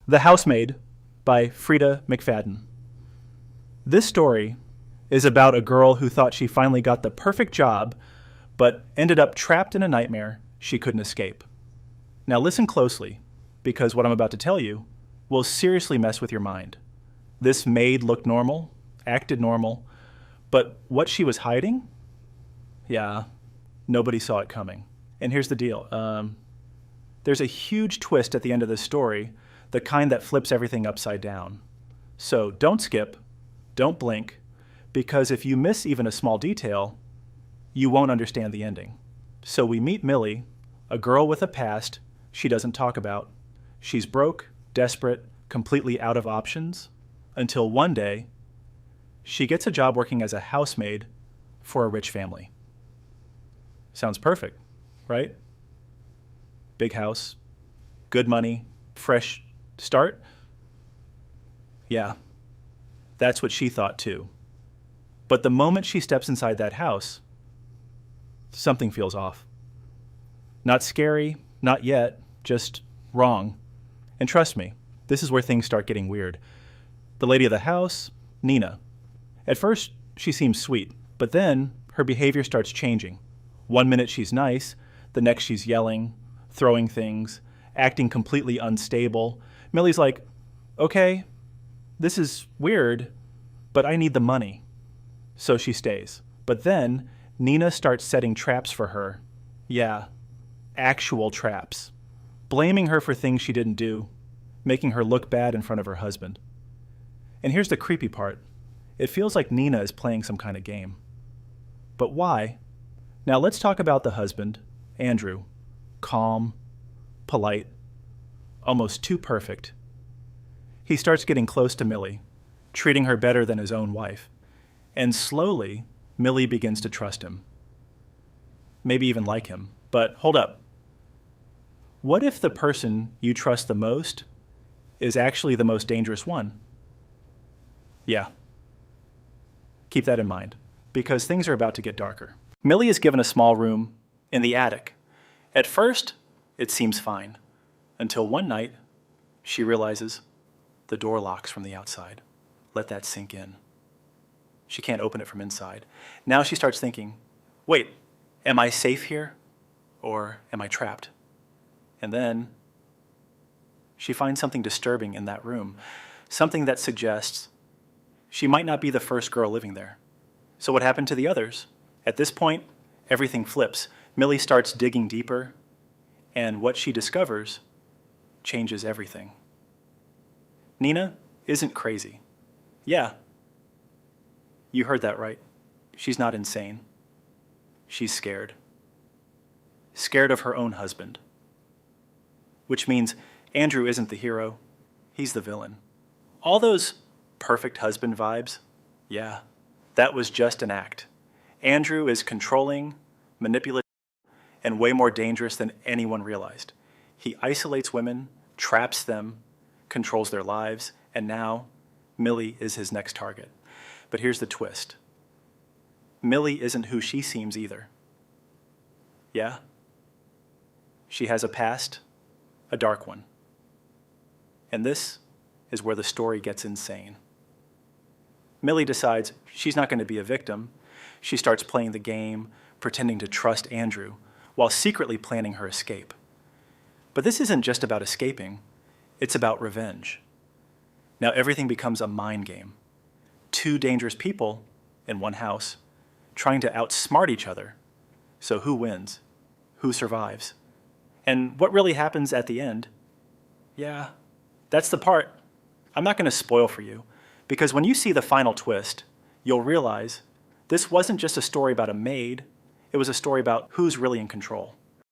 The Housemaid by Freida McFadden. This story is about a girl who thought she finally got the perfect job, but ended up trapped in a nightmare she couldn't escape. Now listen closely, because what I'm about to tell you will seriously mess with your mind. This maid looked normal, acted normal, but what she was hiding? Yeah, nobody saw it coming. And here's the deal. There's a huge twist at the end of this story, the kind that flips everything upside down. So don't skip, don't blink, because if you miss even a small detail, you won't understand the ending. So we meet Millie, a girl with a past she doesn't talk about. She's broke, desperate, completely out of options, until one day, she gets a job working as a housemaid for a rich family. Sounds perfect, right? Big house, good money, fresh start? Yeah, that's what she thought too. But the moment she steps inside that house, something feels off. Not scary, not yet, just wrong. And trust me, this is where things start getting weird. The lady of the house, Nina. At first, she seems sweet, but then her behavior starts changing. One minute she's nice, the next she's yelling, throwing things, acting completely unstable. Millie's like, okay, this is weird, but I need the money. So she stays. But then Nina starts setting traps for her. Yeah, actual traps. Blaming her for things she didn't do, making her look bad in front of her husband. And here's the creepy part. It feels like Nina is playing some kind of game. But why? Now let's talk about the husband, Andrew. Calm, polite, almost too perfect. He starts getting close to Millie, treating her better than his own wife. And slowly, Millie begins to trust him. Maybe even like him. But hold up. What if the person you trust the most is actually the most dangerous one? Yeah. Keep that in mind, because things are about to get darker. Millie is given a small room in the attic. At first, it seems fine, until one night, she realizes the door locks from the outside. Let that sink in. She can't open it from inside. Now she starts thinking, wait, am I safe here? Or am I trapped? And then she finds something disturbing in that room, something that suggests she might not be the first girl living there. So what happened to the others? At this point, everything flips. Millie starts digging deeper, and what she discovers changes everything. Nina isn't crazy. Yeah, you heard that right. She's not insane. She's scared. Scared of her own husband. Which means Andrew isn't the hero, he's the villain. All those perfect husband vibes, yeah, that was just an act. Andrew is controlling, manipulative, and way more dangerous than anyone realized. He isolates women, traps them, controls their lives, and now Millie is his next target. But here's the twist. Millie isn't who she seems either. Yeah? She has a past, a dark one. And this is where the story gets insane. Millie decides she's not going to be a victim. She starts playing the game, pretending to trust Andrew, while secretly planning her escape. But this isn't just about escaping, it's about revenge. Now everything becomes a mind game. Two dangerous people in one house, trying to outsmart each other. So who wins? Who survives? And what really happens at the end? Yeah, that's the part I'm not going to spoil for you, because when you see the final twist, you'll realize this wasn't just a story about a maid, it was a story about who's really in control.